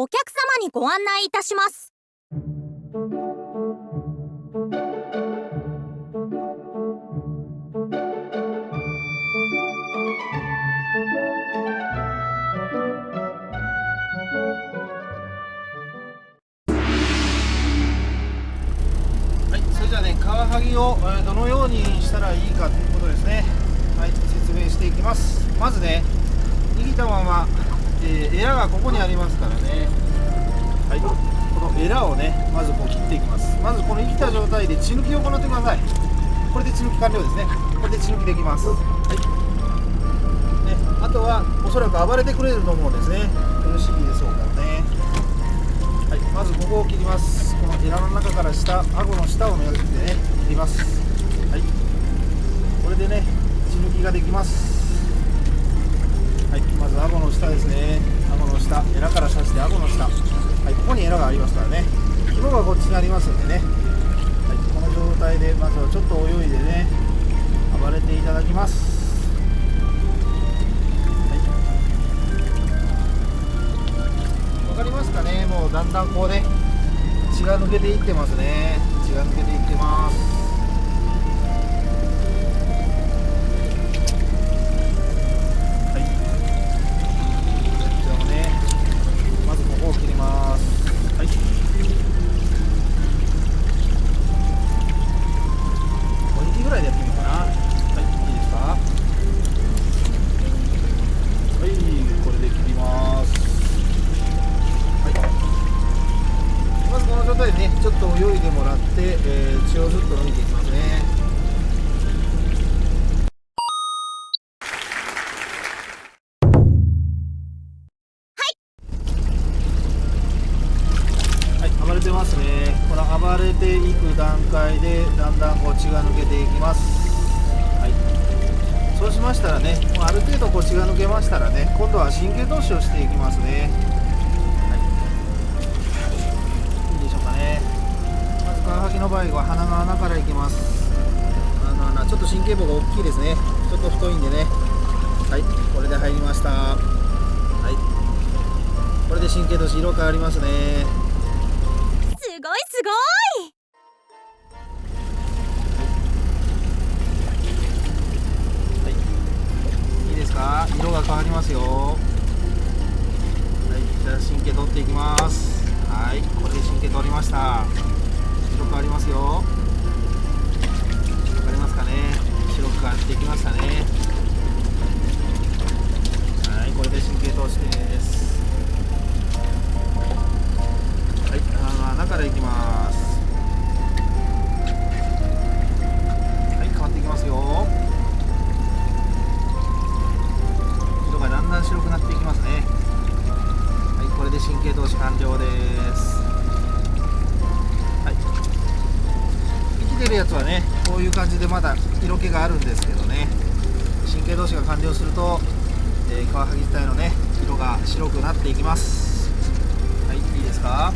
お客様にご案内いたします。はい、それじゃあね、カワハギをどのようにしたらいいかということですね。はい、説明していきます。まずね、握ったまま、エラがここにありますからね。はい、このエラをね、まずこう切っていきます。まずこの生きた状態で血抜きを行ってください。これで血抜き完了ですね。これで血抜きできます。はい。ね、あとはおそらく暴れてくれると思うんですね。苦しいでしょうからね。はい、まずここを切ります。このエラの中から下、顎の下をめがけてね、切ります。はい、これでね、血抜きができます。はい、まず顎の下ですね。顎の下、エラから刺して顎の下。はい、ここにエラがありますからね。肝がこっちにありますんでね。はい、この状態でまずはちょっと泳いでね、暴れていただきます。わかりますかね。もうだんだんこうね、血が抜けていってますね。血が抜けていってます。はい。じゃあね、まずここを切ります。はい。5匹ぐらいでやってみようかな。はい、いいですか。はい、これで切ります。まずこの状態でね、ちょっと泳いでもらって、血をずっと抜いていきますね。はい、暴れてますね。この暴れていく段階でだんだんこう血が抜けていきます。はい、そうしましたらね、もうある程度こう血が抜けましたらね、今度は神経通しをしていきますね。カワハギの場合は鼻の穴からいきます。鼻の穴、ちょっと神経棒が大きいですね。ちょっと太いんでね。はい、これで入りました。はい、これで神経通し色変わりますね。すごいすごい。はい、いいですか。色が変わりますよ。はい、じゃあ神経取っていきます。はい、これで神経取りました。色変わりますよ。わかりますかね。白く変わっていきましたね。はい、これで神経通しです。はい、鼻の穴からいきます。はい、変わっていきますよ。色がだんだん白くなっていきますね。はい、これで神経通し完了です。生きてるやつはね、こういう感じでまだ色気があるんですけどね、神経通しが完了すると、カワハギ自体のね、色が白くなっていきます。はい、いいですか。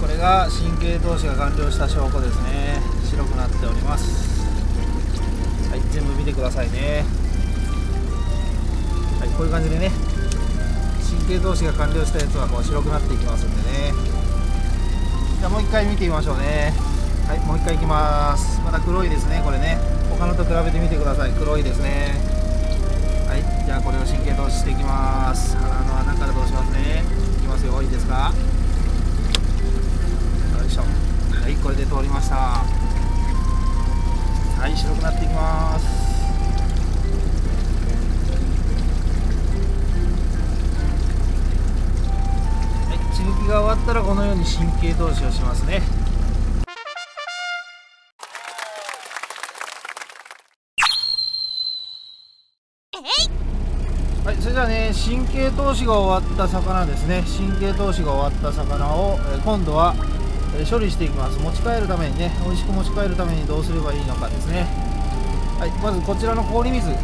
これが神経通しが完了した証拠ですね。白くなっております。はい、全部見てくださいね。はい、こういう感じでね、神経通しが完了したやつはこう白くなっていきますんでね。じゃあもう一回見てみましょうね。はい、もう一回いきます。まだ黒いですね、これね。他のと比べてみてください。黒いですね。はい、じゃあこれを神経通ししていきます。鼻の穴から通しますね。いきますよ。いいですか。よいしょ。はい、これで通りました。はい、白くなっていきます。血抜きが終わったらこのように神経通しをしますね。はい、それじゃあね、神経通しが終わった魚ですね。神経通しが終わった魚を今度は処理していきます。持ち帰るためにね、美味しく持ち帰るためにどうすればいいのかですね。はい、まずこちらの氷水ね、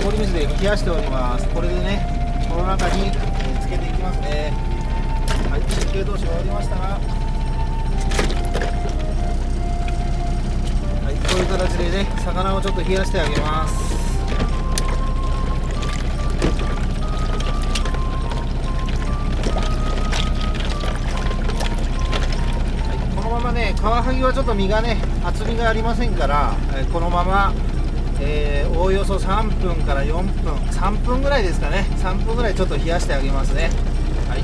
氷水で冷やしております。これでね、この中につけていきますね。はい、神経通しが終わりましたら、はい、こういう形でね、魚をちょっと冷やしてあげます。カワハギはちょっと身がね厚みがありませんから、このまま、おおよそ3分から4分3分ぐらいですかね、3分ぐらいちょっと冷やしてあげますね。はい、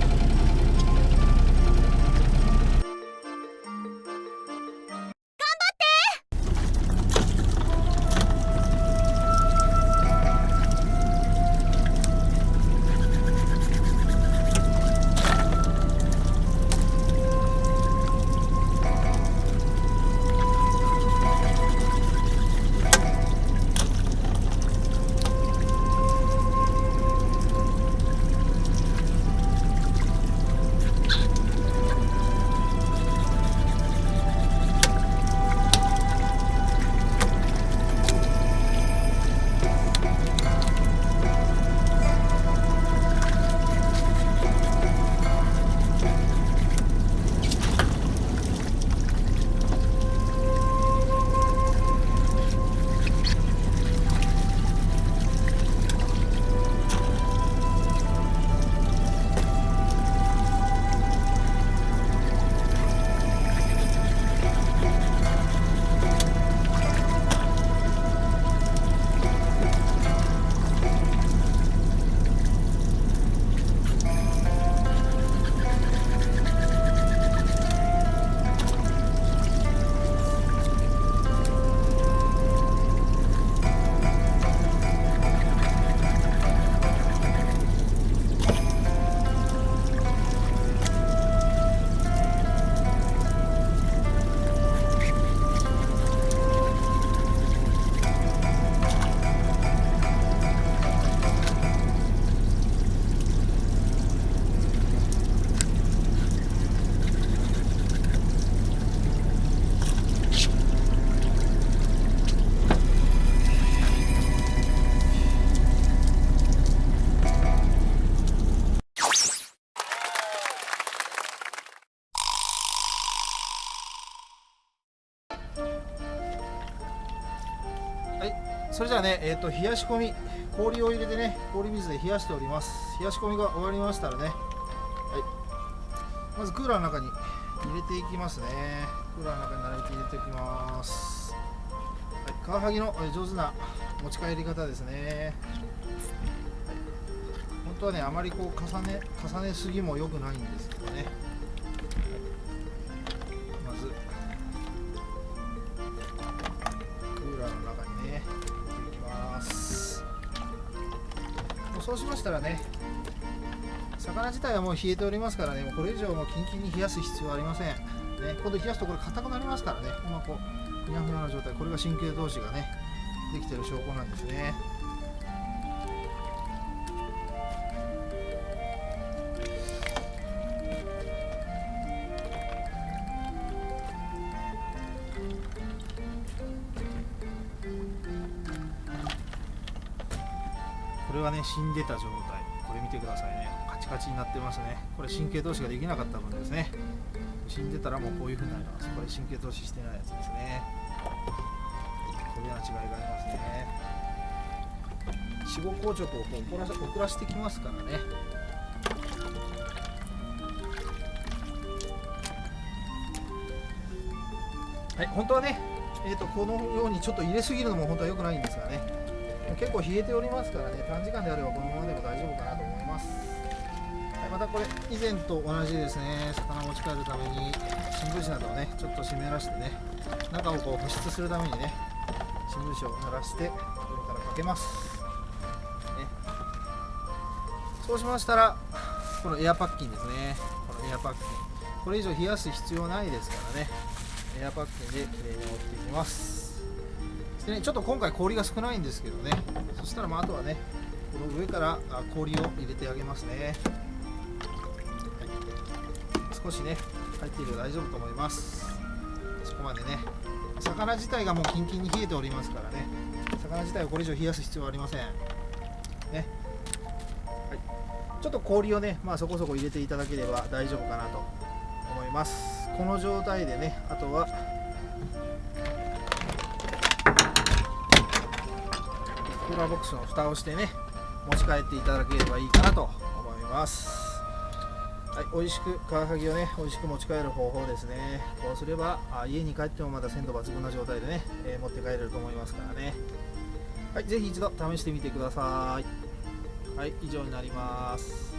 それじゃあね、冷やし込み、氷を入れてね、氷水で冷やしております。冷やし込みが終わりましたらね、はい、まずクーラーの中に入れていきますね。クーラーの中に並べて入れていきます。はい、カワハギの上手な持ち帰り方ですね。はい、本当はね、あまりこう重ねすぎも良くないんですけどね。まずクーラーの中にねそうしましたらね、魚自体はもう冷えておりますからね、もうこれ以上もキンキンに冷やす必要はありません、ね、今度冷やすとこれ硬くなりますからね、今こうふにゃふにゃな状態、これが神経同士がねできている証拠なんですね。これはね死んでた状態、これ見てくださいね、カチカチになってますね。これ神経通しができなかった分ですね。死んでたらもうこういう風になります。これ神経通ししてないやつですね。これは違いがありますね。死後硬直を遅らしてきますからね。はい、本当はね、このようにちょっと入れすぎるのも本当は良くないんですがね、結構冷えておりますからね、短時間であればこのままでも大丈夫かなと思います。はい、またこれ以前と同じですね、魚を持ち帰るために新聞紙などをねちょっと湿らしてね、中をこう保湿するためにね新聞紙を濡らしてこれからかけます、ね、そうしましたらこのエアパッキンですね、このエアパッキン、これ以上冷やす必要ないですからね、エアパッキンできれいに折っていきます。でね、ちょっと今回氷が少ないんですけどね、そしたらあとはねこの上から氷を入れてあげますね。はい、少しね入っていれば大丈夫と思います。そこまでね、魚自体がもうキンキンに冷えておりますからね、魚自体をこれ以上冷やす必要はありませんね。はい、ちょっと氷をね、そこそこ入れていただければ大丈夫かなと思います。この状態でね、あとはクーラーボックスの蓋をしてね持ち帰っていただければいいかなと思います。ははい、美味しくカワハギをね美味しく持ち帰る方法ですね。こうすれば家に帰ってもまだ鮮度抜群な状態でね、持って帰れると思いますからね。はい、ぜひ一度試してみてください。はい、以上になります。